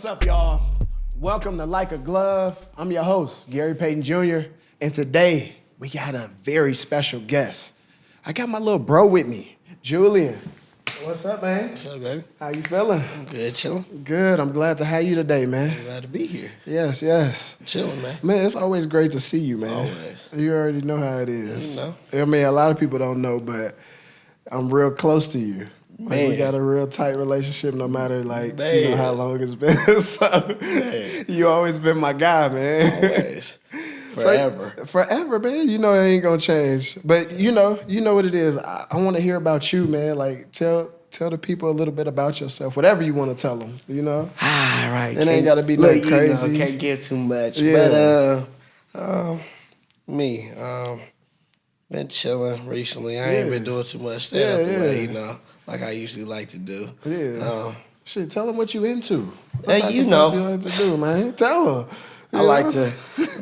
What's up, y'all? Welcome to Like a Glove. I'm your host, Gary Payton Jr., and today we got a very special guest. I got my little bro with me, Julian. What's up, man? What's up, baby? How you feeling? I'm good, chilling. Good. I'm glad to have you today, man. I'm glad to be here. Yes, yes. Chilling, man. Man, it's always great to see you, man. Always. You already know how it is. You know. I mean, a lot of people don't know, but I'm real close to you. Like, we got a real tight relationship no matter, like, you know how long it's been. So, you always been my guy, man. Always. Forever. So, forever, man. You know it ain't gonna change. But you know what it is. I want to hear about you, man. Like, tell the people a little bit about yourself. Whatever you want to tell them, you know? Right. It ain't got to be nothing crazy. You know, can't give too much. Yeah. But, me, been chilling recently. I ain't been doing too much. Staying up the way, you know, like I usually like to do. Yeah. Shit, tell them what you into. What Hey, type you of know. stuff you like to do, man. Tell them. I like to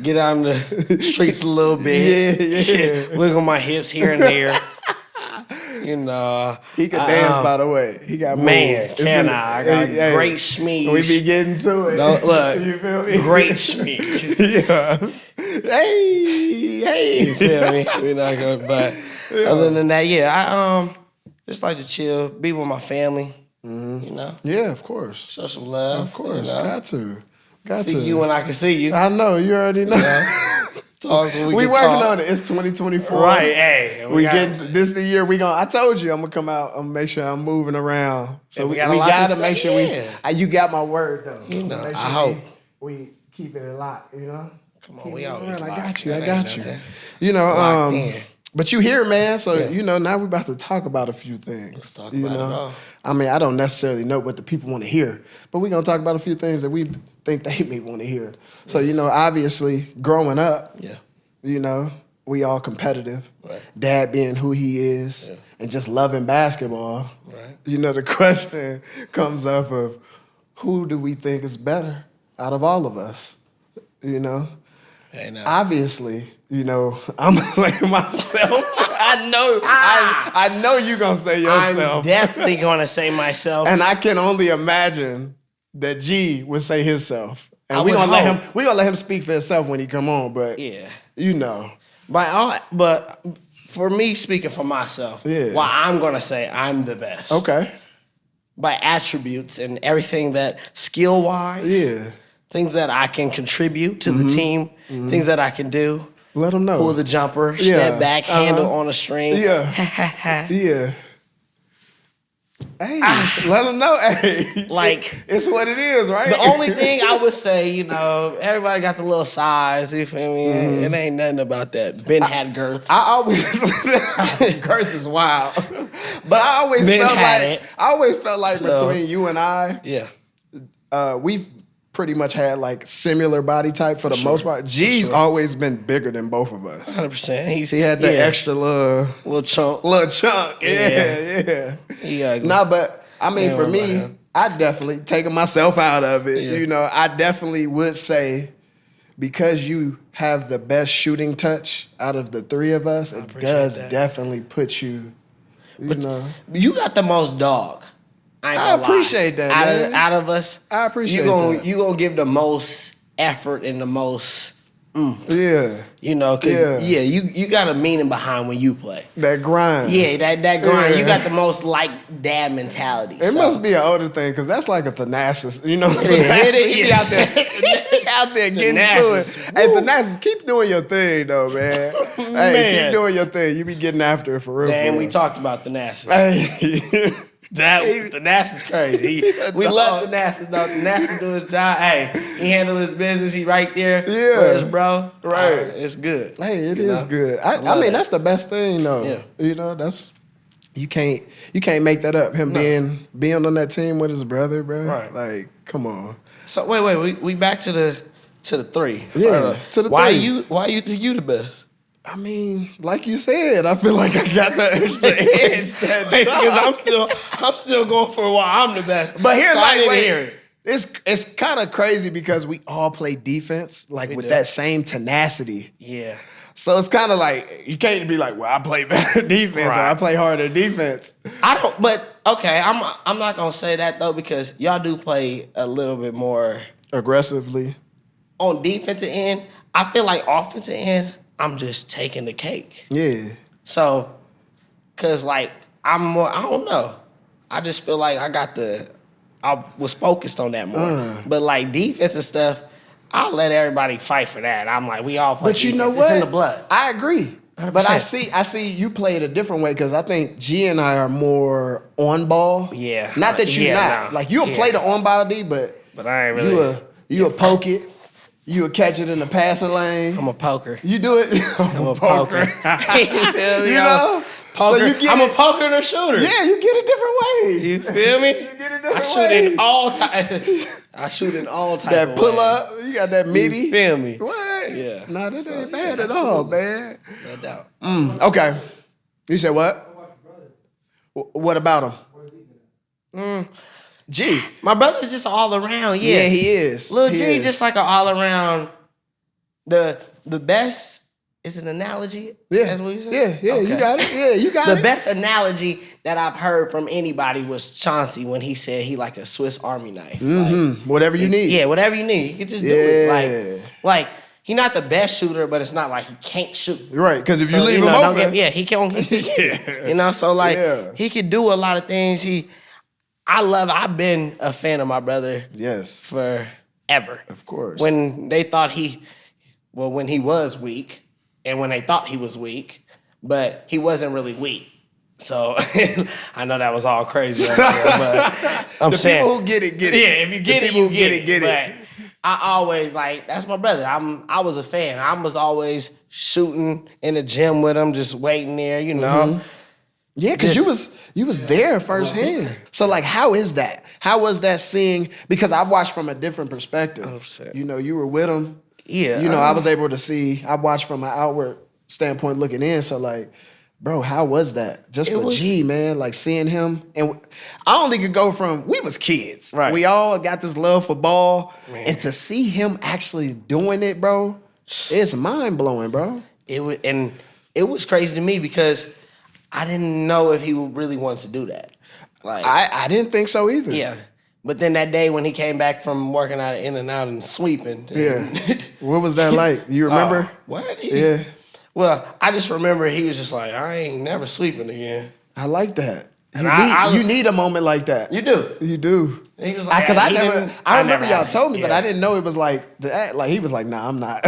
get out in the streets a little bit. Yeah. Wiggle my hips here and there. You know. He can dance, by the way. He got man, moves. I got great schmees. We be getting to it. No, look, you feel me? great schmees. Yeah. Hey. You feel me? We're not good, but other than that, I just like to chill, be with my family. Mm-hmm. You know. Yeah, of course. Show some love. Of course, you know? got to. See you when I can see you. I know. You already know. Talk when we can working talk. on it. It's 2024. Right, hey. We getting this the year I told you I'm gonna come out. I'm gonna make sure I'm moving around. So we gotta make sure you got my word though. You know, sure I hope we keep it locked. You know. Come on, we always locked. I got you. You know, but you here, man. So you know, now we're about to talk about a few things. Let's talk about it all. I mean, I don't necessarily know what the people want to hear, but we're gonna talk about a few things that we think they may want to hear. So you know, obviously, growing up, you know, we all competitive. Right. Dad being who he is, and just loving basketball. Right. You know, the question comes up of who do we think is better out of all of us? You know, obviously, you know, I'm gonna say myself. I know you're gonna say yourself. I'm definitely gonna say myself. And I can only imagine that G would say himself. And we're gonna let him speak for himself when he come on, but you know. But for me, speaking for myself, I'm gonna say I'm the best. Okay. By attributes and everything that skill wise, things that I can contribute to the team, things that I can do. Let them know. Pull the jumper, step back, handle on a string. Yeah. Yeah. Hey, let them know. Hey, like it's what it is, right? The only thing I would say, you know, everybody got the little size. You feel me? It ain't nothing about that. Ben had girth. I always girth is wild, but I always felt like between you and I, we've pretty much had like similar body type for the most part. G's always been bigger than both of us. 100%. He had the extra little chunk. Yeah. Nah, but I mean, for me, I definitely taking myself out of it. You know, I definitely would say because you have the best shooting touch out of the three of us, it does definitely put you. You know, you got the most dog. I appreciate that, man. Out of us, I appreciate that. You gonna give the most effort and the most, you know, because you got a meaning behind when you play. That grind. Yeah, that grind. You got the most like dad mentality. It must be an older thing because that's like a Thanasis. You know, he be out there getting to it. Hey, Thanasis, keep doing your thing though, man. Hey, keep doing your thing. You be getting after it for real. Man, we talked about Thanasis. Hey. Thanasis is crazy. We love Thanasis though. Thanasis do his job. Hey, he handle his business. He right there for his bro. Right. It's good. Hey, it is good. I mean, that's the best thing though. Yeah. You know, that's you can't make that up. Him being on that team with his brother, bro. Right. Like, come on. So wait, we back to the three. Yeah. To the three. Why you think you the best? I mean, like you said, I feel like I got the extra edge because I'm still going for a while. I'm the best. But here's hear it. It's kind of crazy because we all play defense with that same tenacity. Yeah. So it's kind of like you can't be like, well, I play better defense or I play harder defense. I don't, but okay, I'm not gonna say that though because y'all do play a little bit more aggressively on defensive end. I feel like offensive end, I'm just taking the cake. Yeah. So, cause like I'm more, I don't know. I just feel like I was focused on that more. But like defensive stuff, I'll let everybody fight for that. I'm like, we all play defense. But you know what? It's in the blood. I agree. 100%. But I see you play it a different way because I think G and I are more on ball. Yeah. Not that you're not. No. Like you'll play the on ball D, but I ain't really. You'll poke it. You'll catch it in the passing lane. I'm a poker. You do it. I'm a poker. You know? Poker. So you get I'm a poker and a shooter. Yeah, you get it different ways. You feel me? You get it different ways. I shoot in all types. That pull up, you got that midi. You feel me? What? Yeah. No, that ain't bad at all, man. No doubt. Okay. You said what? What about him? G. My brother's just all around. Yeah, he is. Lil G just like an all around. The best. Is it an analogy? Yeah. That's what you said? Yeah, okay. You got it. Yeah, you got it. The best analogy that I've heard from anybody was Chauncey when he said he like a Swiss Army knife. Like, whatever you need. Yeah, whatever you need. You can just do it. Like he's not the best shooter, but it's not like he can't shoot. Right, because if you leave him open. He can't. You know, so like he could do a lot of things. I've been a fan of my brother. Yes. Forever. Of course. When they thought when he was weak. And when they thought he was weak, but he wasn't really weak. So I know that was all crazy right there, but I'm saying people who get it, get it. Yeah, if you get it, you get it. But I always that's my brother. I was a fan. I was always shooting in the gym with him, just waiting there, you know. Yeah, because you was there firsthand. So like, how is that? How was that seeing? Because I've watched from a different perspective. 100%. You know, you were with him. Yeah. You know, I was able to see, I watched from an outward standpoint looking in. So like, bro, how was that? Just for G, man, like seeing him. And I only could go from, we was kids. Right. We all got this love for ball. Man. And to see him actually doing it, bro, it's mind blowing, bro. It was crazy to me because I didn't know if he really wanted to do that. Like I didn't think so either. Yeah. But then that day when he came back from working out in and out and sweeping. What was that like? You remember? What? Yeah. Well, I just remember he was just like, I ain't never sleeping again. I like that. And you need a moment like that. You do. You do. He was like, because I remember y'all told me, yeah. but I didn't know it was like that. Like he was like, nah, I'm not.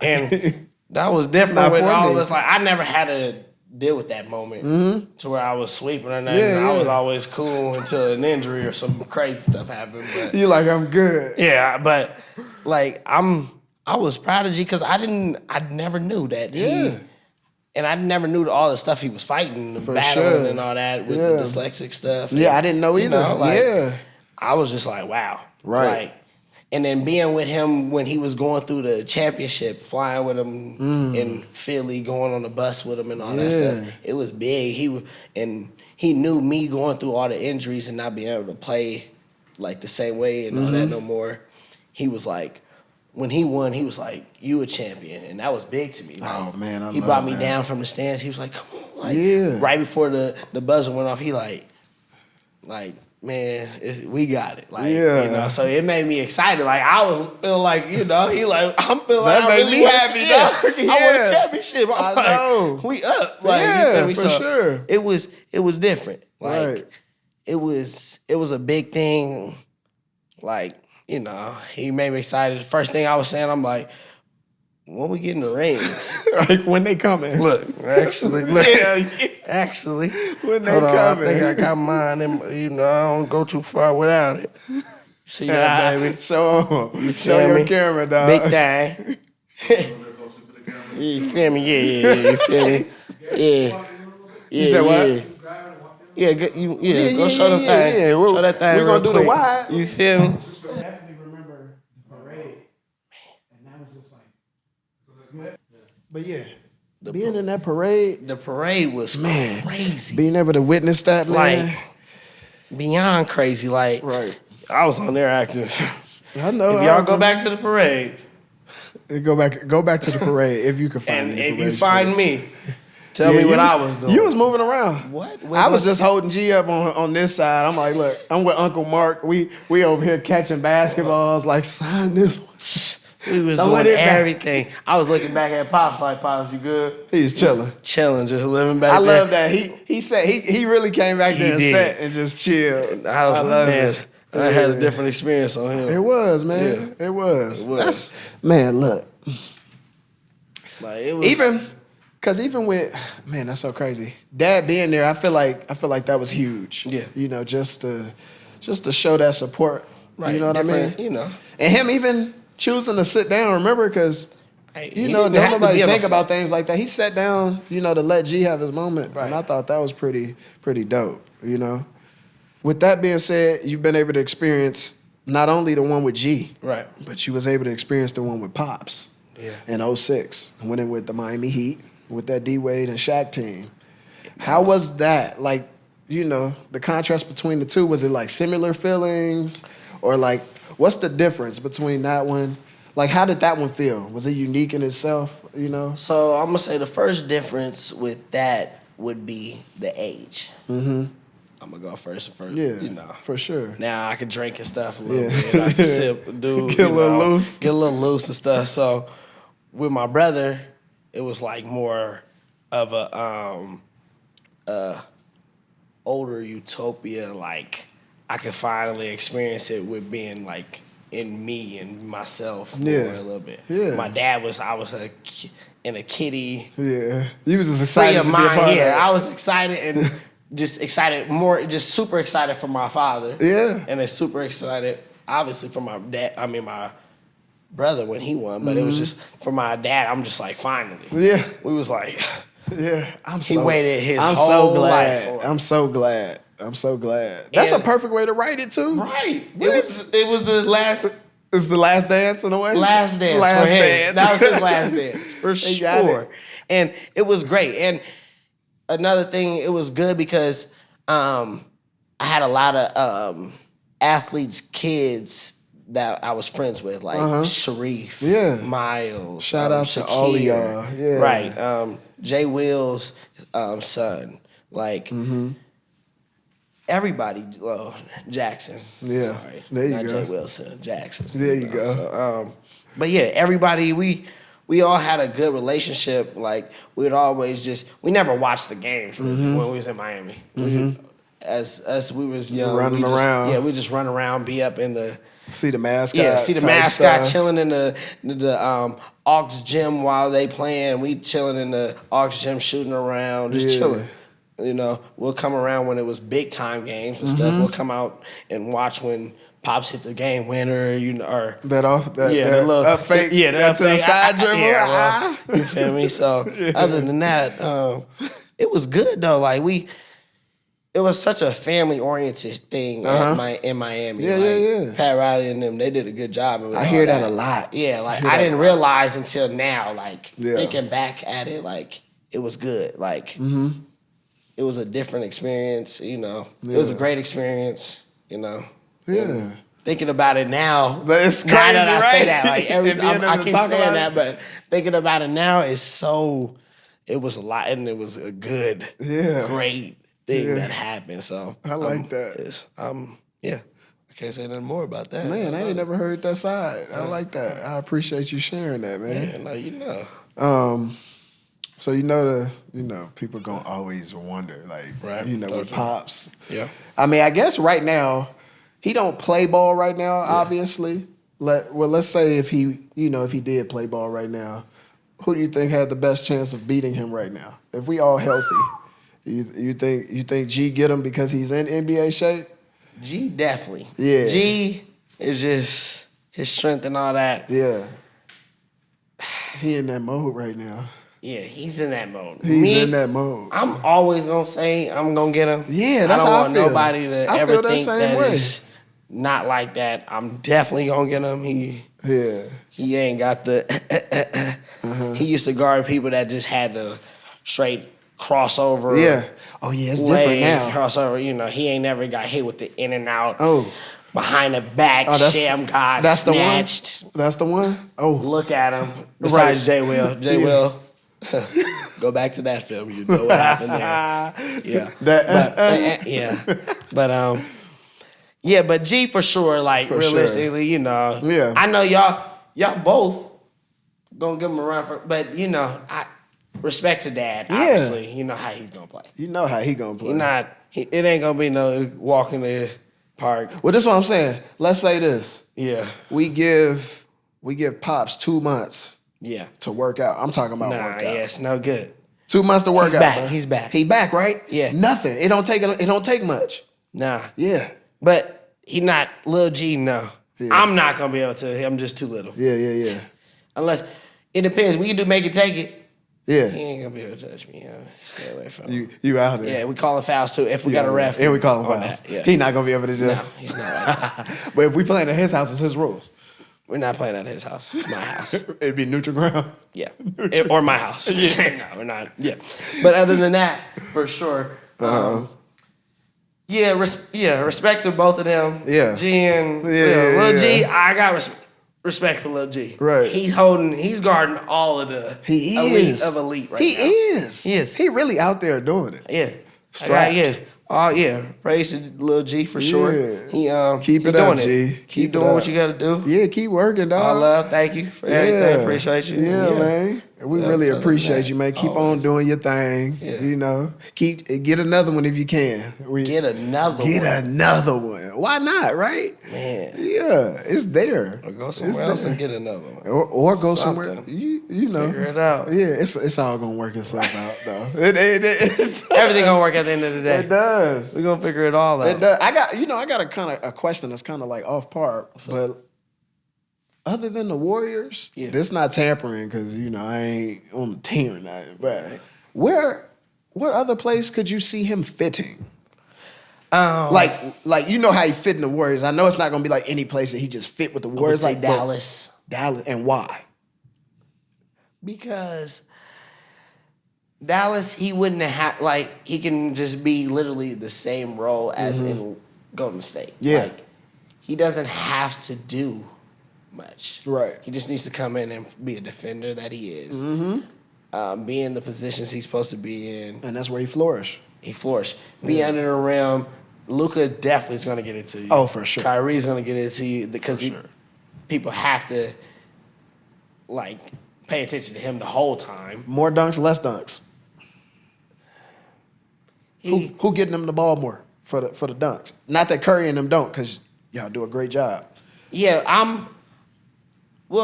And that was different with all of us. Like I never had to deal with that moment to where I was sleeping or nothing. I was always cool until an injury or some crazy stuff happened. But you like, I'm good. Yeah, but like I was proud of G because I never knew that and I never knew all the stuff he was fighting, the battling and all that with the dyslexic stuff. Yeah, I didn't know either. I was just like, wow. Right. Like, and then being with him when he was going through the championship, flying with him in Philly, going on the bus with him and all that stuff. It was big. He knew me going through all the injuries and not being able to play like the same way and all that no more. He was like, when he won, he was like, you a champion. And that was big to me. Like, oh, man, he brought me down from the stands. He was like, come on. Like, right before the buzzer went off, he like, man, we got it. Like, you know, so it made me excited. Like, I was feeling like, you know, I'm feeling like that made me happy, dog. I won a championship. I know. We up. Like, you feel me? For sure. It was different. Like, right. it was a big thing. Like, you know, he made me excited. The first thing I was saying, I'm like, when we getting the rings? Like, when they coming? Look. Actually, when they coming? I think I got mine, and you know, I don't go too far without it. See that, baby? Show your camera, dog. Big thing. You feel me? Yeah. You feel me? Yeah. You said what? Yeah, go show the thing. Yeah. Show that thing. We're gonna do the wide. You feel me? Definitely remember the parade, and that was just like, but yeah, being in that parade, the parade was crazy. Being able to witness that, man, like beyond crazy. Like, right. I was on there active. I know. If y'all go back to the parade, Go back to the parade if you can find And the if parade you find footage. me, tell me what I was doing. You was moving around. What? I was just holding G up on this side. I'm like, look, I'm with Uncle Mark. We over here catching basketballs. Like, sign this one. We was doing everything. I was looking back at Pops like, Pops, you good? He was chilling. Chilling, just living back I there. love that. He said he really came back there and sat and just chilled. I love it. I had a different experience on him. It was, man. Yeah. It was. Man, look. Like, it was even with, man, that's so crazy. Dad being there, I feel like that was huge. Yeah. You know, just to show that support. Right. You know what I mean? You know. And him even choosing to sit down, remember, because don't nobody think about things like that. He sat down, to let G have his moment. Right. And I thought that was pretty dope, With that being said, you've been able to experience not only the one with G, right, but you was able to experience the one with Pops. Yeah. In 06. I went in with the Miami Heat with that D-Wade and Shaq team. How was that? Like, the contrast between the two, was it like similar feelings? Or like, what's the difference between that one? Like, how did that one feel? Was it unique in itself, So I'm going to say the first difference with that would be the age. Mm-hmm. I'm going to go first. Yeah, for sure. Now I can drink and stuff a little bit. I can sip, Get a little loose and stuff. So with my brother, it was like more of a older utopia. Like, I could finally experience it with being like in me and myself a little bit. Yeah. My dad was, in a kitty. Yeah. You was just excited to be a part of it. Yeah, I was excited and just super excited for my father. Yeah. And then super excited, obviously, for my dad. I mean, my brother when he won, but it was just for my dad. I'm just like, finally. Yeah. We was like, yeah. He waited his whole life for it. I'm so glad. That's a perfect way to write it too. Right. It was the last. It's the last dance in a way. Last dance. That was his last dance for sure. And it was great. And another thing, it was good because I had a lot of athletes' kids that I was friends with, like Sharif, Miles. Shout out to all of y'all. Yeah. Right. Jay Will's son. Like, everybody, Jackson. Yeah. Sorry. There you Not go. Jay Will's son, Jackson. There you go. So, but yeah, everybody, we all had a good relationship. Like, we would always we never watched the games when we was in Miami. As we was young. Running around. Yeah, we just run around, be up in the... See the mascot. Yeah, see the mascot chilling in the Aux gym while they playing. We chilling in the Aux gym, shooting around, just chilling. We'll come around when it was big time games and stuff. We'll come out and watch when Pops hit the game winner, or that little up fake, that to the side dribble. You feel me? So other than that, it was good though. Like it was such a family oriented thing in Miami. Yeah. Pat Riley and them, they did a good job. I hear that a lot. Yeah, like I didn't realize until now, thinking back at it, like it was good. Like it was a different experience. It was a great experience. Yeah. And thinking about it now, it's crazy, now that I right? say that, like I keep saying that, but thinking about it now is so. It was a lot, and it was a good, great thing that happened. So I like that. I can't say nothing more about that. Man, I ain't never heard that side. I like that. I appreciate you sharing that, man. Yeah, no, So people gonna always wonder, like, with Pops. Yeah. I mean, I guess right now, he don't play ball right now, obviously. Let's say if he did play ball right now, who do you think had the best chance of beating him right now? If we all healthy, you think G get him because he's in NBA shape? G definitely. Yeah. G is just his strength and all that. Yeah. He in that mode right now. Yeah, he's in that mode. He's in that mode. I'm always gonna say I'm gonna get him. Yeah, that's how I feel. I don't want nobody to ever feel that think same that way. it's not like that. I'm definitely gonna get him. He ain't got the. He used to guard people that just had the straight crossover. Yeah. Oh yeah, it's different now. Crossover. He ain't never got hit with the in and out. Oh. behind the back, sham God, that's snatched. The one? That's the one? Oh. Look at him. Besides J. Will. J. Will. Go back to that film. You know what happened there. Yeah. But G for sure, like, for realistically, sure. You know. Yeah. I know y'all both gonna give him a run for, but you know, respect to Dad, obviously. Yeah. You know how he's gonna play. You know how he gonna play. It ain't gonna be no walk in the park. Well, this is what I'm saying. Let's say this. Yeah. We give Pops 2 months. Yeah. To work out. I'm talking about workout. Yeah, it's no good. 2 months to work out. He's back. He back, right? Yeah. Nothing. It don't take much. Nah. Yeah. But he not Lil G, no. Yeah. I'm not gonna be able to. I'm just too little. Yeah. Unless it depends. We can do make it take it. Yeah. He ain't gonna be able to touch me. Stay away from him. You out there. Yeah, we calling fouls too. If we got a ref. Yeah, we calling fouls. Yeah. He not gonna be able to just. No, he's not like that. But if we playing at his house, it's his rules. We're not playing at his house. It's my house. It'd be neutral ground. Yeah. Or my house. Yeah. No, we're not. Yeah. But other than that, for sure. Respect to both of them. Yeah. G and Lil G, I got respect for Lil G. Right. He's guarding all of the elite of elite right now. He is. He really out there doing it. Yeah. Straps. Praise to Lil G for sure. Keep it up, G. Keep doing what you got to do. Yeah, keep working, dog. All love. Thank you for everything. Appreciate you. Yeah, man. We really appreciate you, man. Keep on doing your thing. Yeah. You know, get another one if you can. Get another one. Why not? Right? Man. Yeah, it's there. Or go somewhere else and get another one. Or go somewhere. You know. Figure it out. Yeah, it's all gonna work itself out though. Everything gonna work at the end of the day. It does. We're gonna figure it all out. It does. I got a question that's kind of like off part, but. Other than the Warriors, this not tampering because, I ain't on the team or nothing. But what other place could you see him fitting? Like you know how he fit in the Warriors. I know it's not going to be like any place that he just fit with the Warriors. Like Dallas. Dallas. And why? Because Dallas, he wouldn't have, he can just be literally the same role as in Golden State. Yeah. He doesn't have to do much. Right. He just needs to come in and be a defender that he is. Be in the positions he's supposed to be in. And that's where he flourished. Be under the rim. Luka definitely is going to get it to you. Oh, for sure. Kyrie's going to get it to you because people have to, pay attention to him the whole time. More dunks, less dunks. Who getting them the ball more for the dunks? Not that Curry and them don't, because y'all do a great job. Yeah, G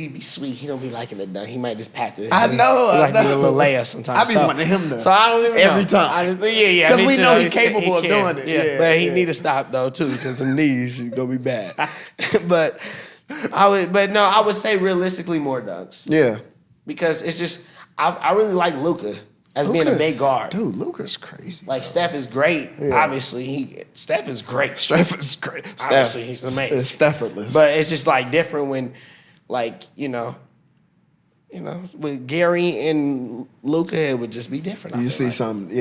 be sweet. He don't be liking the dunk. He might just pack it. I know. He like to do a little layup sometimes. I be wanting him to. So I don't even know. Every time. Because we know he's capable of doing it. Yeah, but he need to stop though too, because the knees is gonna be bad. But I would say realistically more dunks. Yeah. Because it's just I really like Luka. As being a big guard. Dude, Luka's crazy. Steph is great. Yeah. Obviously, Steph is great. Obviously, he's amazing. It's effortless. But it's just different when, with Gary and Luka, it would just be different. You see something,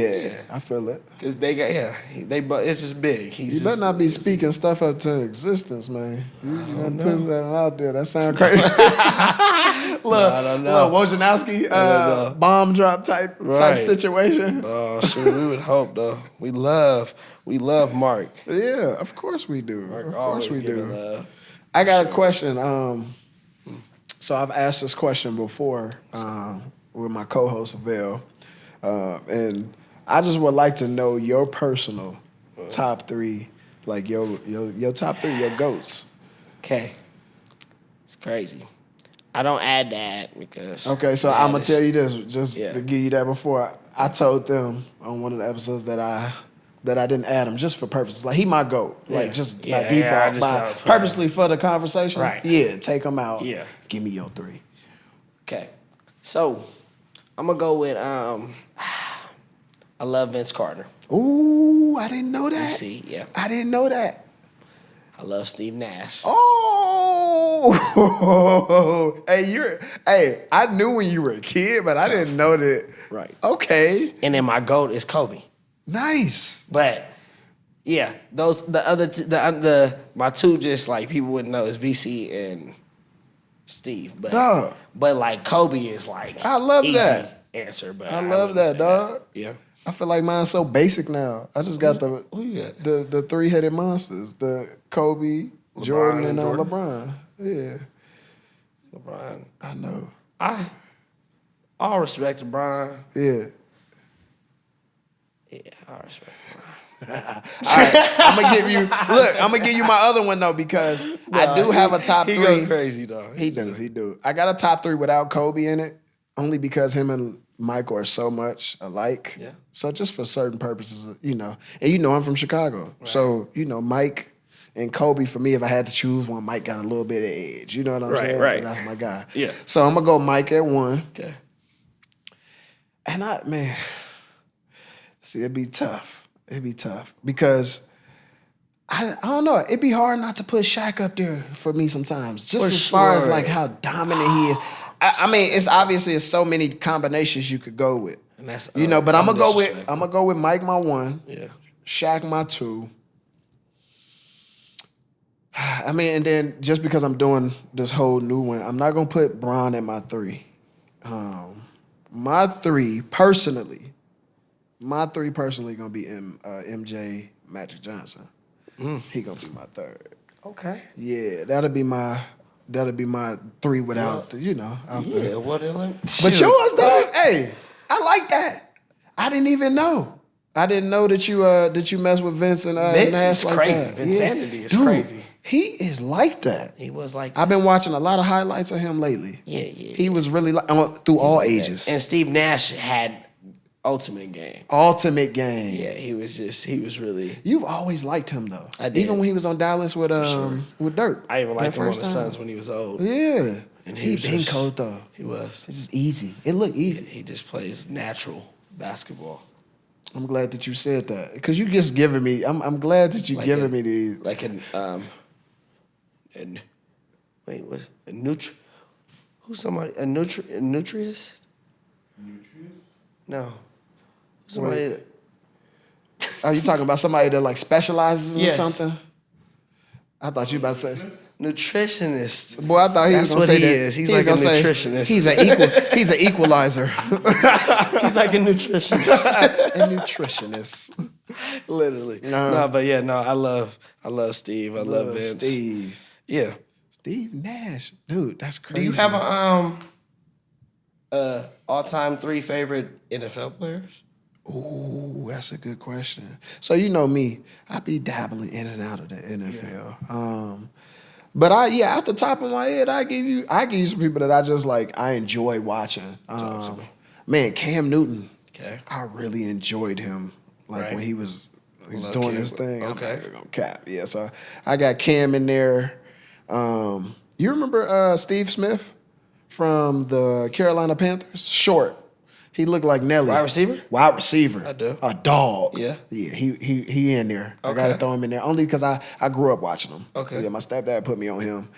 I feel it. Because it's just big. You better not be speaking stuff up to existence, man. You put that out there. That sound crazy. Look, Wojnarowski, bomb drop type situation. Oh, sure. We would hope though. We love Mark. Yeah, of course we do. Mark, of course we do. Love. I got a question. So I've asked this question before with my co-host Avell, and I just would like to know your personal top three, your top three, your GOATs. Okay, it's crazy. I don't add that because... Okay, so I'm going to tell you this, just to give you that before. I told them on one of the episodes that I didn't add him just for purposes. He my GOAT. By default, purposely for the conversation. Right. Yeah, take him out. Yeah. Give me your three. Okay. So, I'm going to go with... I love Vince Carter. Ooh, I didn't know that. see, yeah. I didn't know that. I love Steve Nash. Oh, I knew when you were a kid, but I didn't know that. Right. Okay. And then my GOAT is Kobe. Nice. But, Yeah, my two just like people wouldn't know is VC and Steve, but like Kobe is like I love easy that answer, but I love that, dog. Yeah, I feel like mine's so basic now. I just got who you got? the three-headed monsters, the Kobe, Jordan, and LeBron. Yeah, LeBron. I know. All respect LeBron. Yeah. Yeah, all respect LeBron. All right, I'm gonna give you my other one though because I do have a top 3. He goes crazy though. He do. I got a top 3 without Kobe in it, only because him and Michael are so much alike. Yeah. So just for certain purposes, and I'm from Chicago, right. So Mike and Kobe for me, if I had to choose one, Mike got a little bit of edge. You know what I'm saying? Right. That's my guy. Yeah. So I'm gonna go Mike at 1. Okay. And see, it'd be tough. It'd be tough because I don't know. It'd be hard not to put Shaq up there for me sometimes. Just as far as like how dominant he is. I mean, it's so many combinations you could go with. And that's but I'm gonna go with Mike my 1. Yeah. Shaq my 2. I mean, and then just because I'm doing this whole new one, I'm not gonna put Bron at my 3. My 3 personally gonna be MJ Magic Johnson. He gonna be my 3rd. Okay. Yeah, that'll be my 3 without what But yours though, hey, I like that. I didn't even know. I didn't know that you mess with Vince and Vince is like crazy. that. Vinsanity is crazy. He is like that. He was like that. I've been watching a lot of highlights of him lately. Yeah. He was really through all ages. That. And Steve Nash had Ultimate Game. Yeah, he was really. You've always liked him though. I did. Even when he was on Dallas with Dirk. I even liked him on the Suns when he was old. Yeah. And he been cold though. He was. It's just easy. It looked easy. He just plays natural basketball. I'm glad that you said that because you just giving me. I'm glad that you giving me these. Like a nutriist? No. Somebody. Are you talking about somebody that like specializes in something? I thought you about to say nutritionist. Boy, I thought he was going to say that. Is. He's like a nutritionist. He's an equalizer. He's like a nutritionist. A nutritionist. Literally. No, but yeah, no, I love Steve. I love Vince. Steve. Yeah. Steve Nash. Dude, that's crazy. Do you have a all-time 3 favorite NFL players? Ooh, that's a good question. So you know me, I be dabbling in and out of the NFL. Yeah. But off the top of my head, I give you some people that I just like. I enjoy watching. Man, Cam Newton. Okay. I really enjoyed him. Like when he was doing his thing. Okay. I'm not gonna cap. Yeah. So I got Cam in there. You remember Steve Smith from the Carolina Panthers? Short. He looked like Nelly. Wide receiver. I do. A dog. Yeah. Yeah, he in there. Okay. I got to throw him in there. Only because I grew up watching him. Okay. Yeah, my stepdad put me on him.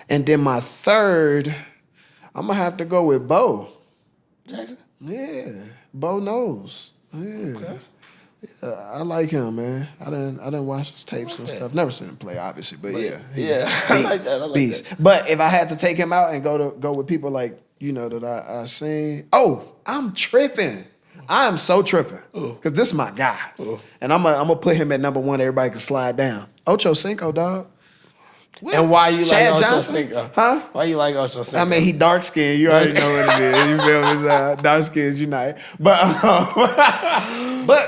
And then my 3rd, I'm going to have to go with Bo. Jackson? Yeah. Bo knows. Yeah. Okay. Yeah, I like him, man. I didn't watch his tapes and stuff. Never seen him play, obviously, but yeah. I like that. Beast. But if I had to take him out and go with people like, that I seen. Oh, I'm tripping. I am so tripping. Because this is my guy. And I'm gonna put him at number 1. Everybody can slide down. Ocho Cinco, dog. What? And why you Chad like Ocho Johnson? Cinco? Huh? Why you like Ocho Cinco? I mean, he dark skinned. You already know what it is. You feel me? Dark skins unite. But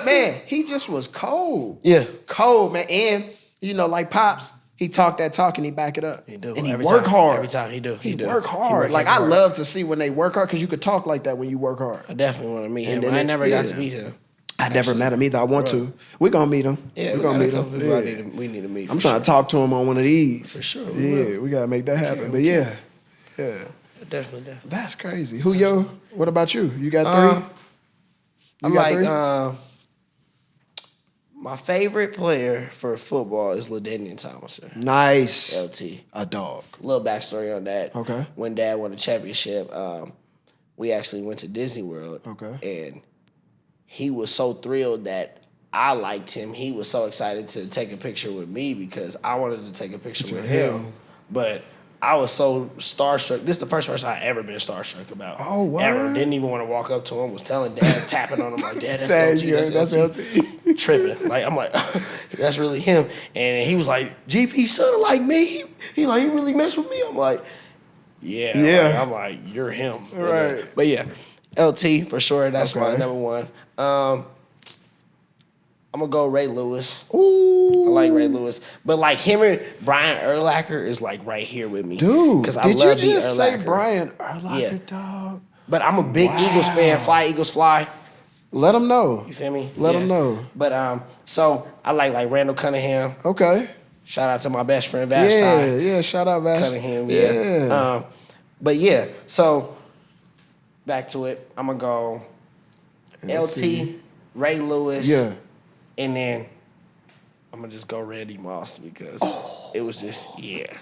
man, he just was cold. Yeah. Cold, man. And, like Pops, he talk that talk and he back it up. He do. And he work hard. Every time he do. He work hard. I love to see when they work hard because you could talk like that when you work hard. I definitely want to meet him. I never got to meet him. I never met him either. I want to. We're going to meet him. Yeah, we're going to meet him. Yeah. We need to meet. I'm trying to talk to him on one of these. For sure. We got to make that happen. But yeah. Definitely. That's crazy. What about you? You got 3? You got 3? My favorite player for football is LaDainian Tomlinson. Nice. LT. A dog. Little backstory on that. Okay. When Dad won the championship, we actually went to Disney World. Okay. And he was so thrilled that I liked him. He was so excited to take a picture with me because I wanted to take a picture with him. But I was so starstruck. This is the first person I ever been starstruck about. Oh, wow. Ever. Didn't even want to walk up to him. Was telling Dad, tapping on him like, Dad, that's LT. Tripping. Like, I'm like, that's really him. And he was like, GP son like me? He really messed with me? I'm like, yeah. Like, I'm like, you're him. Right. But yeah, LT for sure. That's my number one. I'm going to go Ray Lewis. Ooh. I like Ray Lewis. But like him and Brian Urlacher is like right here with me. Dude, did you just say Brian Urlacher, dog? But I'm a big Eagles fan. Fly, Eagles, fly. Let them know. You feel me? Let them know. But so I like Randall Cunningham. Okay. Shout out to my best friend, Vashti. Yeah, shout out Vashti. Cunningham, yeah. But yeah, so back to it. I'm going to go LT, Ray Lewis. Yeah. And then I'm going to just go Randy Moss because it was just, Yeah,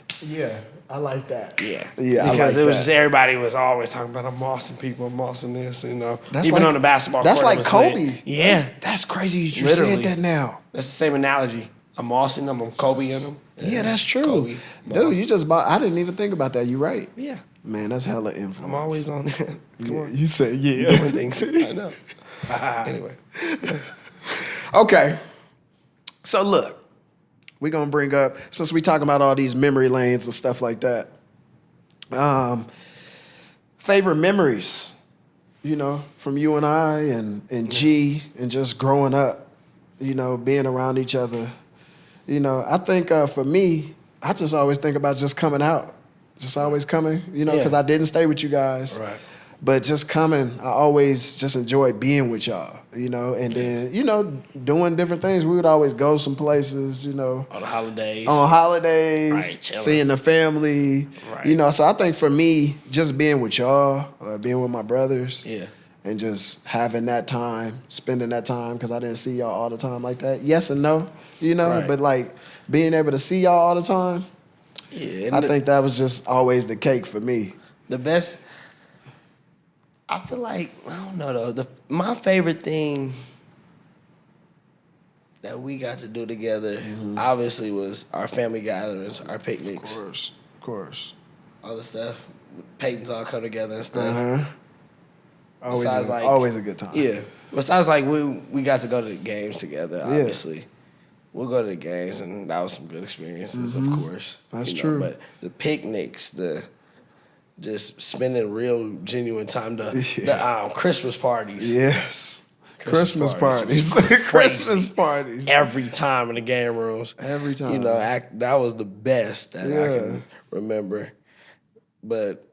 I like that. Yeah, because it was just everybody was always talking about I'm mossing people, I'm mossing this, you know. That's even like, on the basketball that's court. That's like Kobe. Lit. Yeah. That's crazy you said that now. That's the same analogy. I'm mossing them, I'm Kobe in them. Yeah, that's true. Kobe, dude, you just I didn't even think about that. You right. Yeah. Man, that's hella influence. I'm always on that. Come on. You said doing things. I know. Anyway. Okay. So look, we're going to bring up, since we talking about all these memory lanes and stuff like that, favorite memories, you know, from you and I and G and just growing up, you know, being around each other. You know, I think for me, I just always think about just coming out, just always coming, you know, because I didn't stay with you guys. Right. But just coming, I always just enjoyed being with y'all, you know, and then, you know, doing different things. We would always go some places, you know. On holidays. Right, seeing the family, right. You know. So I think for me, just being with y'all, being with my brothers, and just having that time, spending that time, because I didn't see y'all all the time like that. Yes and no, you know, right. But like being able to see y'all all the time, I think that was just always the cake for me. The best... I feel like, I don't know though, my favorite thing that we got to do together obviously was our family gatherings, our picnics. Of course. All the stuff. Payton's all come together and stuff. Always a good time. Yeah. Besides like we got to go to the games together, obviously. We'll go to the games and that was some good experiences, of course. That's true. But the picnics, just spending real, genuine time. The Christmas parties. Yes. Christmas parties. Christmas parties. Every time in the game rooms. Every time. You know, that was the best that I can remember. But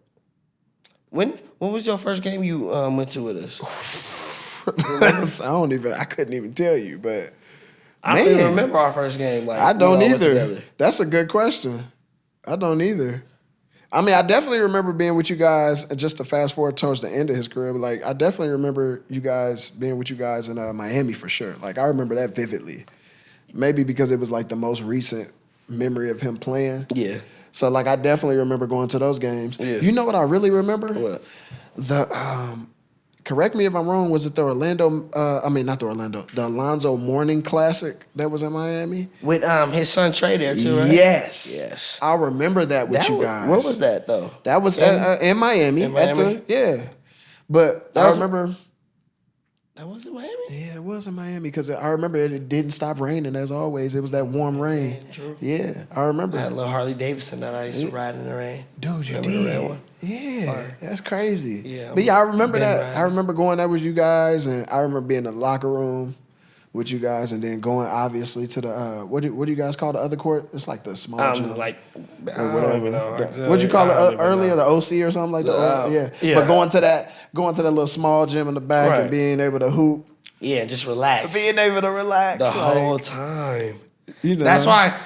when was your first game you went to with us? I couldn't even tell you, but I don't even remember our first game. Like, I don't either. That's a good question. I don't either. I mean, I definitely remember being with you guys, just to fast forward towards the end of his career, but like, I definitely remember you guys being with you guys in Miami for sure. Like, I remember that vividly. Maybe because it was like the most recent memory of him playing. Yeah. So like, I definitely remember going to those games. Yeah. You know what I really remember? What? Correct me if I'm wrong, was it the Alonzo Mourning Classic that was in Miami? With his son Trey there too, right? Yes. I remember that with you guys. What was that though? That was in Miami. In Miami? But I remember... That was in Miami? Yeah, it was in Miami because I remember it didn't stop raining as always. It was that warm rain. Yeah, true. Yeah, I remember. I had a little Harley Davidson that I used to ride in the rain. Dude, you remember did. The red one? Yeah, that's crazy. Yeah, but yeah, I remember that. Riding. I remember going there with you guys, and I remember being in the locker room with you guys, and then going obviously to the what do you guys call the other court? It's like the small gym, like or whatever. What'd you call it earlier? The OC or something like that? Yeah. But going to that little small gym in the back and being able to hoop. Yeah, just relax. Being able to relax the whole time. You know. That's why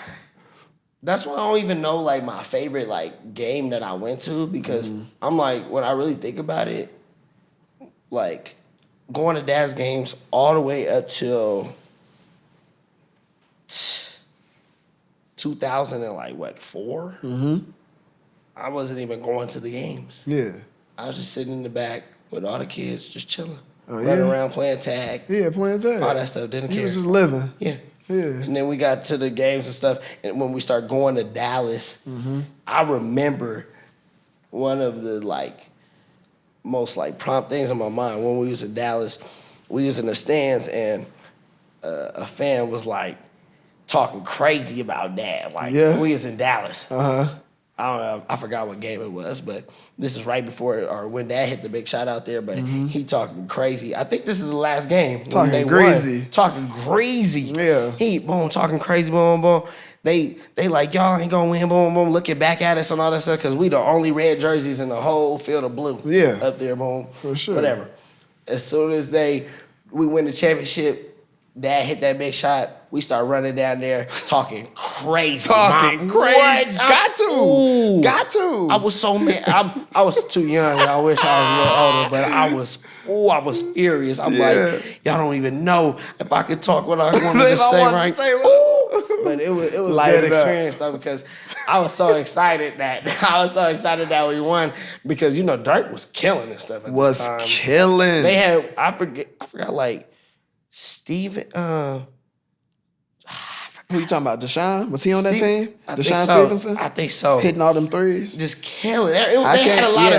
I don't even know like my favorite like game that I went to because I'm like when I really think about it, like going to Dad's games all the way up till 2004. I wasn't even going to the games. Yeah. I was just sitting in the back with all the kids, just chilling. running around playing tag. Yeah, playing tag. All that stuff. Didn't care. He was just living. Yeah. Yeah. And then we got to the games and stuff. And when we start going to Dallas, I remember one of the most prompt things in my mind when we was in Dallas. We was in the stands and a fan was talking crazy about Dad. We was in Dallas. I don't know. I forgot what game it was, but this is right before or when Dad hit the big shot out there. But he talking crazy. I think this is the last game. Talking crazy. Talking crazy. Yeah. He talking crazy. Boom, boom. They y'all ain't gonna win. Boom, boom. Looking back at us and all that stuff because we the only red jerseys in the whole field of blue. Yeah. Up there, boom. For sure. Whatever. As soon as we win the championship, Dad hit that big shot. We start running down there talking crazy. Got to. I was so mad. I was too young. I wish I was a little older, but I was furious. I'm like, y'all don't even know if I could talk what I wanted to say right. But it was a good experience though because I was so excited that we won because Dirk was killing and stuff at this time. Killing. They had I forgot Steven. Who you talking about? Deshaun? Was he on that team? Deshaun Stevenson? I think so. Hitting all them threes? Just killing. They had a lot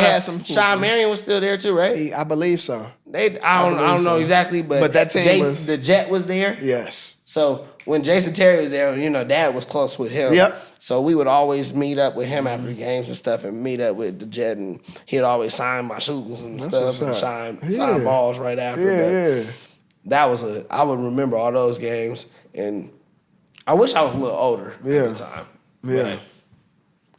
of some. Sean Marion was still there too, right? I believe so. I don't know exactly, but that team was the Jet was there. Yes. So when Jason Terry was there, Dad was close with him. Yep. So we would always meet up with him after games and stuff, and meet up with the Jet, and he'd always sign my shoes and stuff, and sign balls right after. Yeah. That was I would remember all those games, and I wish I was a little older at the time. Yeah.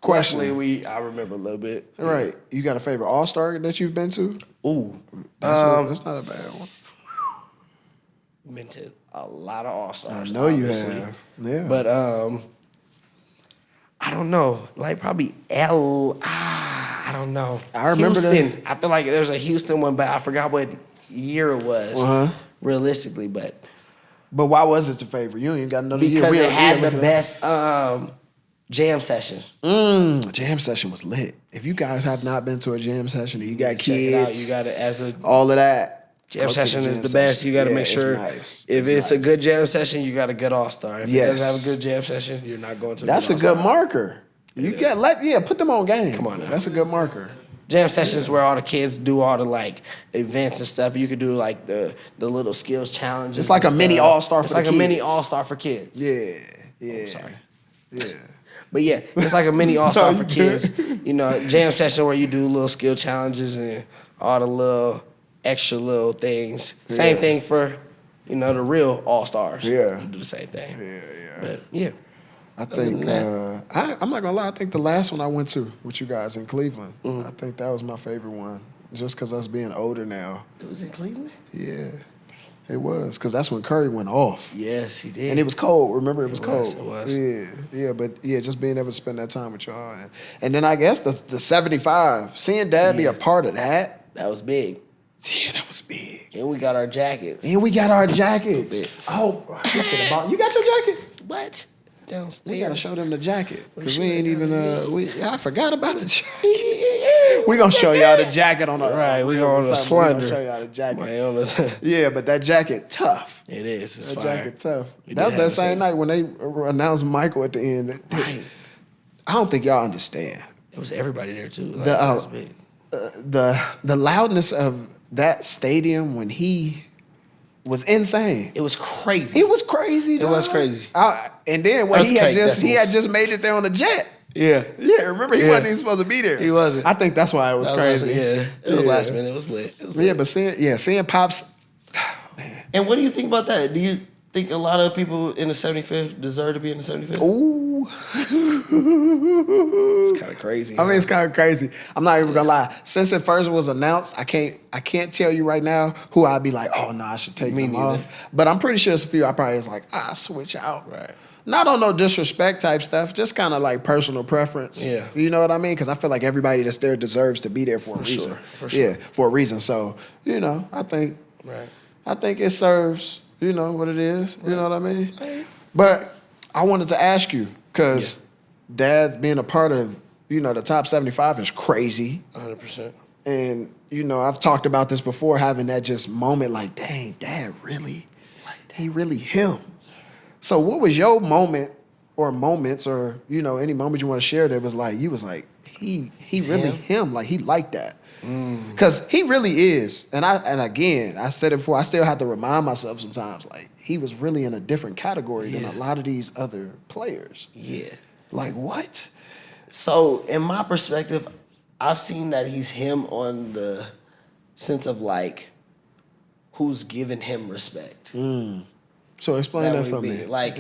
Question. I remember a little bit. Right. You got a favorite All-Star that you've been to? Ooh. That's not a bad one. Been to a lot of All-Stars. I know obviously. You have. Yeah. But I don't know. Probably I don't know. I remember Houston. I feel like there's a Houston one, but I forgot what year it was. Realistically, but why was it your favorite? You ain't got another year. Because it had the best jam sessions. Jam session was lit. If you guys have not been to a jam session and you got kids, check it out. You got it all of that. Jam session is the best. You got to make sure if it's a good jam session, you got a good All-Star. If it doesn't have a good jam session, you're not going to. That's a good marker. You put them on game. Come on now. That's a good marker. Jam sessions where all the kids do all the events and stuff. You could do the little skills challenges. It's like a mini All-Star for kids. It's like a mini All-Star for kids. Yeah. I'm sorry. Yeah. But yeah, it's like a mini All-Star for kids. Jam session where you do little skill challenges and all the little extra little things. Same thing for, the real All-Stars. Yeah. You do the same thing. Yeah. But yeah. I think, I'm not going to lie, I think the last one I went to with you guys in Cleveland, I think that was my favorite one, just because us being older now. It was in Cleveland? Yeah, it was, because that's when Curry went off. Yes, he did. And it was cold, remember? It was cold. It was. Yeah, but just being able to spend that time with y'all. And then I guess the 75, seeing Dad be a part of that. That was big. Yeah, that was big. And we got our jackets. Oh, you got your jacket? What? Downstairs. We gotta show them the jacket because we ain't even. I forgot about the jacket. We gonna show y'all the jacket on the We on the slender. We gonna show y'all the jacket. Yeah, but that jacket tough. It is. It's that fire. Jacket tough. That was that same night when they announced Michael at the end. Right. I don't think y'all understand. It was everybody there too. The loudness of that stadium when he was insane. It was crazy. It was crazy. Dog. It was crazy. And then when he had just made it there on the jet. Yeah. Yeah. Remember, he wasn't even supposed to be there. He wasn't. I think that's why it was crazy. It was last minute. It was lit. Yeah, but seeing Pops. Man. And what do you think about that? Do you think a lot of people in the 75th deserve to be in the 75th? Ooh. It's kind of crazy. I mean, it's kind of crazy. I'm not even gonna lie. Since it first was announced, I can't tell you right now who I'd be like, oh no, I should take them off. But I'm pretty sure it's a few I probably was like, switch out. Right. Not on no disrespect type stuff, just kind of like personal preference. Yeah. You know what I mean? Because I feel like everybody that's there deserves to be there for a reason. For sure. Yeah, for a reason. So, I think it serves, what it is. Right. You know what I mean? Right. But I wanted to ask you, because Dad being a part of, the top 75 is crazy. 100%. And, you know, I've talked about this before, having that just moment like, dang, Dad really, he really him. So what was your moment or moments or, you know, any moments you want to share that was like, you was like, he really him, like he liked that. Because he really is. And again, I said it before, I still have to remind myself sometimes, like, he was really in a different category than a lot of these other players. Yeah. Like, what? So, in my perspective, I've seen that he's him on the sense of, like, who's giving him respect. So explain that for me. Like,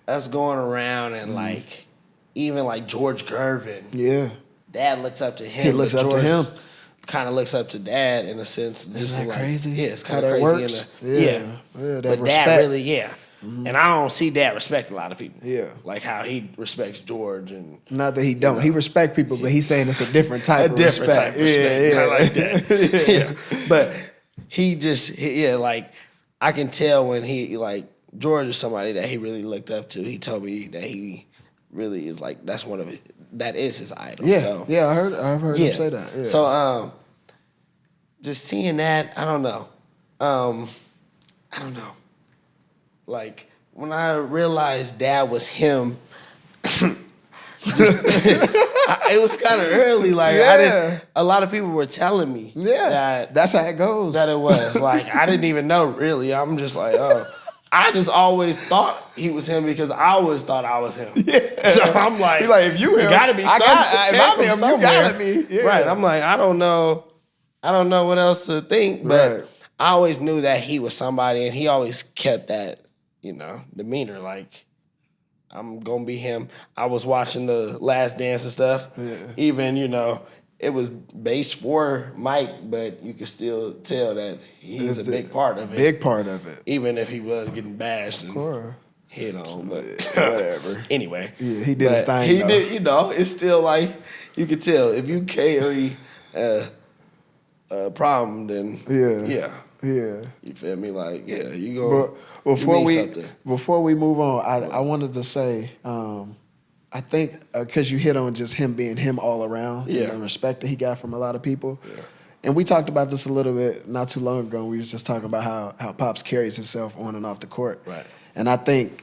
us going around and, like, even, like, George Gervin. Yeah. Dad looks up to him. He looks up to him. Kind of looks up to Dad in a sense. Isn't that like, crazy? Yeah, it's How kind of that crazy. Works. Yeah, that but respect. Dad really, And I don't see Dad respect a lot of people. Yeah. Like how he respects George and. Not that he don't. He respect people, but he's saying it's a different type of respect. Type of respect. I like that. But he just, like, I can tell when he, like, George is somebody that he really looked up to. He told me that he really is like, that is his idol. Yeah, so, I've heard him say that. Yeah. So, just seeing that, I don't know. Like, when I realized Dad was him, it was kind of early. Like, a lot of people were telling me that's how it goes. That it was. Like, I didn't even know, really. I'm just like, oh. I just always thought he was him because I always thought I was him. Yeah. So I'm like, if you him, gotta be if I'm him, you gotta be. Yeah. Right. I'm like, I don't know what else to think, but I always knew that he was somebody, and he always kept that, you know, demeanor. Like, I'm gonna be him. I was watching the Last Dance and stuff. Yeah. Even, you know, it was based for Mike, but you could still tell that he's a big part of it. Big part of it. Even if he was getting bashed and hit on, but whatever. Anyway. Yeah, he did his thing. He did, you know, it's still like, you could tell if you carry a problem, then yeah. You feel me? Like, you go. Before we move on, I wanted to say, I think because you hit on just him being him all around, and the respect that he got from a lot of people. Yeah. And we talked about this a little bit not too long ago. We was just talking about how Pops carries himself on and off the court. Right. And I think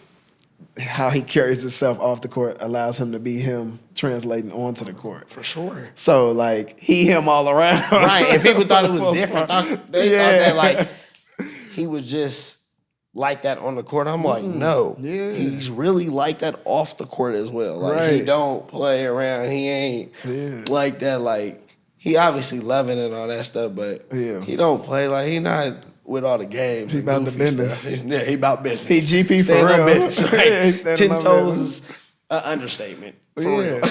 how he carries himself off the court allows him to be him translating onto the court. For sure. So, like, him all around. Right, and people thought it was different. They thought that, like, he was just like that on the court. I'm like, no. Yeah. He's really like that off the court as well. Like, he don't play around. He ain't like that. Like, he obviously loving it and all that stuff, but he don't play. Like, he not with all the games. He about the business. He about business. He GP for real. Business, right? 10 toes is an understatement. For real.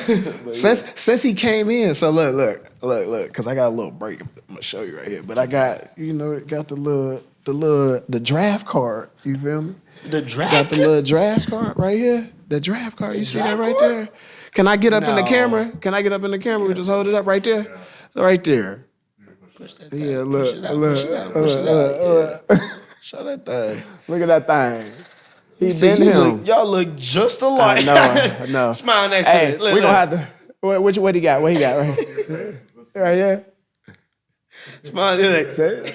Since he came in, so look, because I got a little break. I'm gonna show you right here. But I got, the draft card. You feel me? The draft. Got the little draft card right here. The draft card. You see that right there? Can I get up in the camera? We just hold it up right there. Right there. Push that thing. Yeah, push it out. Show that thing. Look at that thing. He been him. Y'all look just alike. I know. Smile next to it. We gonna have to. What he got? What he got? Right here. Smile. Make sure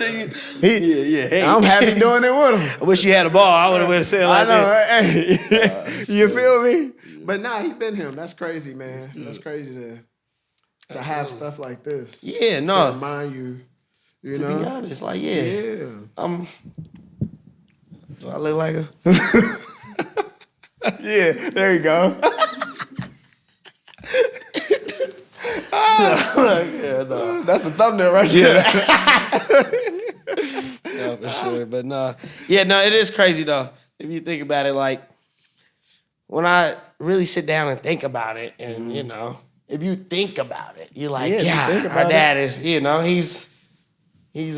you. Hey. I'm happy doing it with him. I wish you had a ball. I would have been saying like that. I know. Hey. You feel me? But he been him. That's crazy, man. That's crazy to have stuff like this. Yeah, no. To remind you, to be honest, like, do I look like a... Yeah, there you go. No. That's the thumbnail right there. Yeah, for sure. But no. Yeah, no, it is crazy, though. If you think about it, like, when I really sit down and think about it, and, you know, if you think about it, you're like, our dad is, he's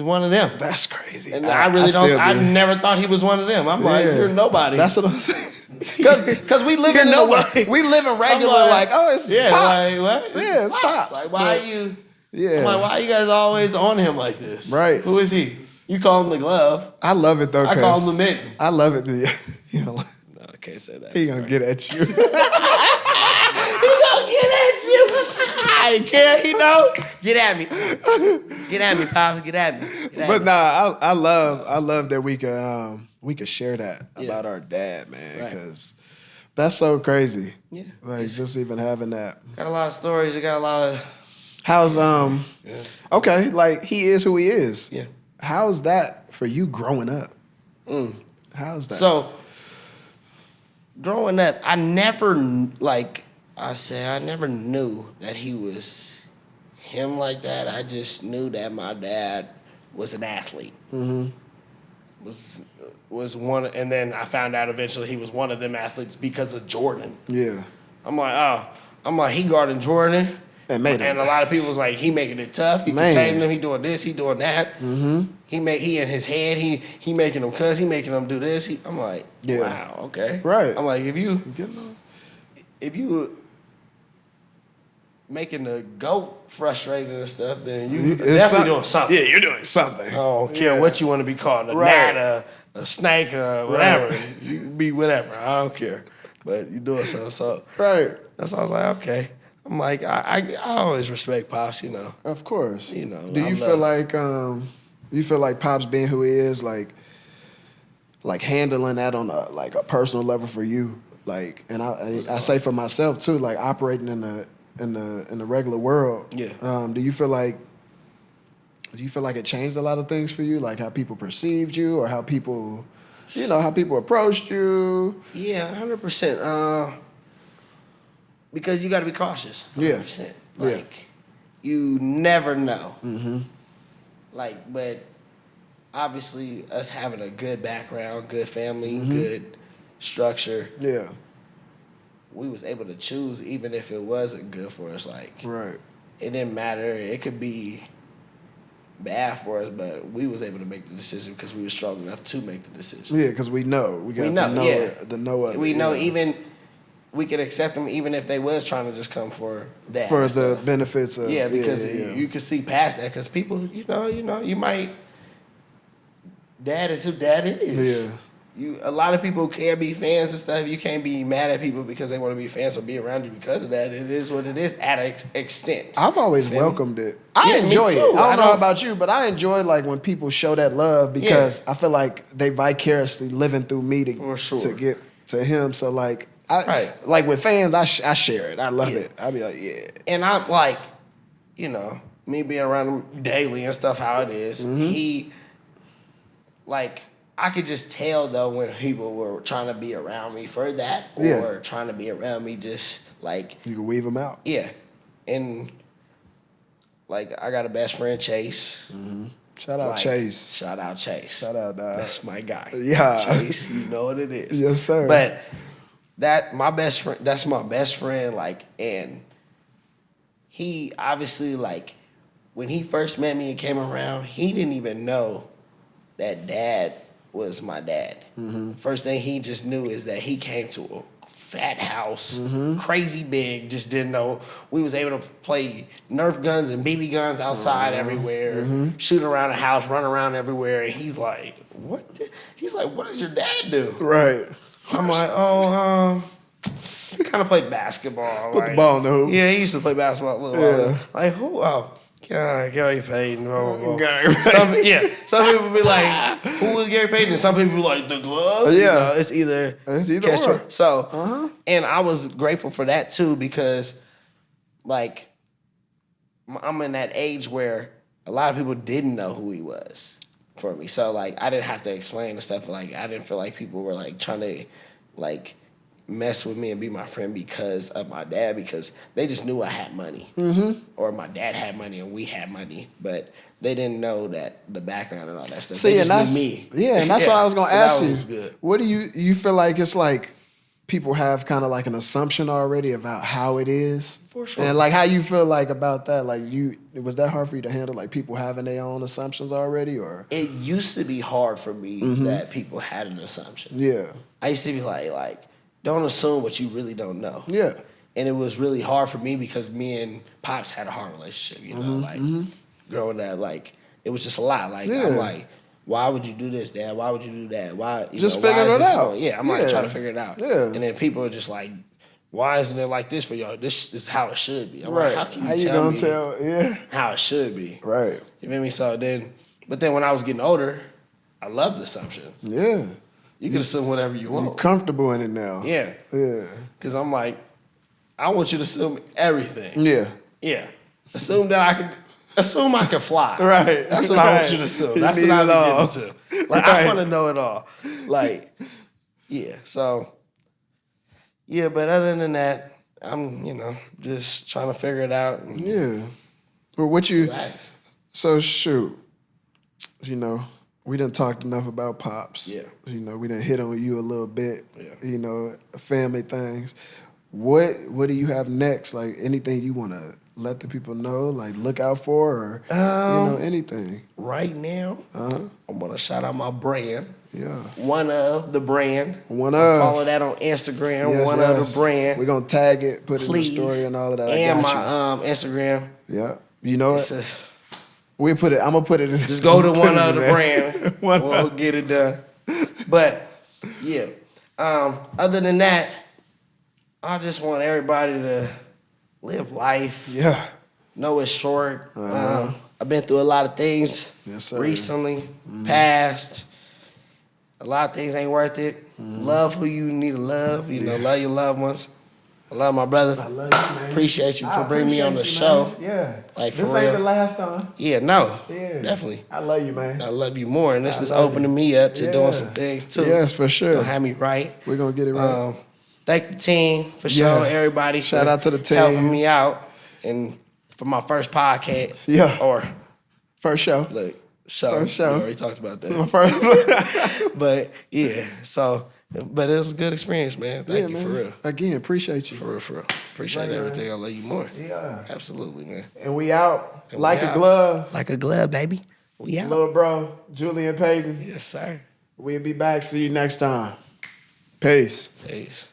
one of them. That's crazy. And I never thought he was one of them. I'm like, you're nobody. That's what I'm saying. Because we live in nobody. We live in regular, like, it's Pops. Like, what? Yeah, it's Pops. Like, why are you? Yeah. I'm like, why are you guys always on him like this? Right. Who is he? You call him the glove. I love it though. I call him the mitten. I love it. No, I can't say that. He gonna get at you. He gonna get at you. I care, you know. Get at me, Pops. Get at me. But nah, I love that we could share that about our dad, man, because that's so crazy. Yeah, like just even having that. Got a lot of stories. We got a lot of. How's okay, like he is who he is. Yeah. How's that for you growing up? How's that? So, growing up, I never knew that he was him like that. I just knew that my dad was an athlete. Mm-hmm. Was one, and then I found out eventually he was one of them athletes because of Jordan. Yeah. I'm like, he guarding Jordan. And a lot of people was like, he making it tough. He containing them. He doing this. He doing that. Mm-hmm. He in his head. He making them cuss. He making them do this. I'm like, wow, okay, right. I'm like, if you making the goat frustrated and stuff, then you definitely doing something. Yeah, you're doing something. I don't care what you want to be called, a gnat, a snake, whatever. Right. You can be whatever. I don't care, but you doing something. So right. That's why I was like, okay. I'm like, I always respect Pops, you know. Of course. You know. Do you feel like Pops being who he is, like handling that on a personal level for you, like, and I say for myself too, like operating in the regular world. Yeah. Do you feel like it changed a lot of things for you, like how people perceived you or how people approached you? Yeah, 100%. Because you got to be cautious. 100%. Yeah. Like, you never know. Mm-hmm. Like, but obviously, us having a good background, good family, good structure. Yeah. We was able to choose even if it wasn't good for us. Like, right. It didn't matter. It could be bad for us, but we was able to make the decision because we were strong enough to make the decision. Yeah, because we know. We got the know of it. We know even... We could accept them even if they was trying to just come for that. For the benefits of... Yeah, because you can see past that. Because people, you might... Dad is who dad is. Yeah. A lot of people can be fans and stuff. You can't be mad at people because they want to be fans or be around you because of that. It is what it is at an extent. I've always welcomed it. I enjoy it. I don't know about you, but I enjoy like when people show that love because I feel like they vicariously living through me to get to him. So like... Like with fans, I share it. I love it. I be like, yeah. And I'm like, me being around him daily and stuff, how it is, he, like, I could just tell, though, when people were trying to be around me for that or trying to be around me just, like... You can weave them out. Yeah. And, like, I got a best friend, Chase. Mm-hmm. Shout out Chase. Shout out Chase. Shout out, That's my guy. Yeah. Chase, you know what it is. Yes, sir. But... That's my best friend, like, and he obviously, like, when he first met me and came around, he didn't even know that dad was my dad. Mm-hmm. First thing he just knew is that he came to a fat house, crazy big, just didn't know. We was able to play Nerf guns and BB guns outside everywhere, shoot around the house, run around everywhere, and he's like, what? He's like, what does your dad do? Right. I'm like, kind of played basketball. Put the ball in the hoop. Yeah, he used to play basketball a little while. Like, who? Oh, Gary Payton. Gary Payton. Some people be like, who was Gary Payton? And some people be like, the glove? Yeah. It's either or. So, and I was grateful for that too because, like, I'm in that age where a lot of people didn't know who he was. For me, so like I didn't have to explain the stuff. Like I didn't feel like people were like trying to like mess with me and be my friend because of my dad because they just knew I had money or my dad had money and we had money, but they didn't know that the background and all that stuff. See, they just knew me. Yeah, and that's what I was gonna ask you. Good. What do you feel like it's like? People have kind of like an assumption already about how it is. For sure. And like how you feel like about that? Like was that hard for you to handle, like people having their own assumptions already or? It used to be hard for me that people had an assumption. Yeah. I used to be like, don't assume what you really don't know. Yeah. And it was really hard for me because me and Pops had a hard relationship, growing up, like it was just a lot. Like I'm like, why would you do this, Dad? Why would you do that? Why? Just figuring it out. Yeah, I'm like trying to figure it out. Yeah. And then people are just like, why isn't it like this for y'all? This is how it should be. I'm right. like, how can how you gonna me tell? Yeah. how it should be? Right. You feel me? So but then when I was getting older, I loved assumptions. Yeah. You can assume whatever you want. You're comfortable in it now. Yeah. Yeah. Because I'm like, I want you to assume everything. Yeah. Yeah. Assume that I can fly. Right. That's what I want you to assume. That's what I'm getting to. Like, I want to know it all. Like, yeah. So, yeah, but other than that, I'm, just trying to figure it out. Yeah. Well, what you... Relax. So, shoot. We done talked enough about Pops. Yeah. We done hit on you a little bit. Yeah. Family things. What do you have next? Like, anything you want to let the people know, like, look out for, or, anything? Right now, I'm going to shout out my brand. Yeah. One of the brand. One of. Follow that on Instagram. Yes, One of the brand. We're going to tag it, put Please. it in the story and all of that. And I got my Instagram. Yeah. You know it? I'm going to put it in. Just go to one of the brand. We'll get it done. But, yeah. Other than that, I just want everybody to live life. Yeah. Know it's short. I've been through a lot of things recently, past. A lot of things ain't worth it. Love who you need to love. Love your loved ones. I love my brother. I love you, man. Appreciate you for bringing me on the show. Man. Yeah. Like, this for ain't real. the last time. Yeah, no. Yeah. Definitely. I love you, man. I love you more. And this is opening me up to doing some things, too. Yes, for sure. It's going to have me right. We're going to get it right. Thank the team for showing everybody. Shout out to the team. Helping me out. And for my first podcast. Yeah. Or first show. Look, show. First show. We already talked about that. My first. But yeah, but it was a good experience, man. Thank you, man. for real. Again, appreciate you. For real. Appreciate everything. Man. I love you more. Yeah. Absolutely, man. And we out like a glove. Like a glove, baby. We out. Little bro, Julian Payton. Yes, sir. We'll be back. See you next time. Peace. Peace.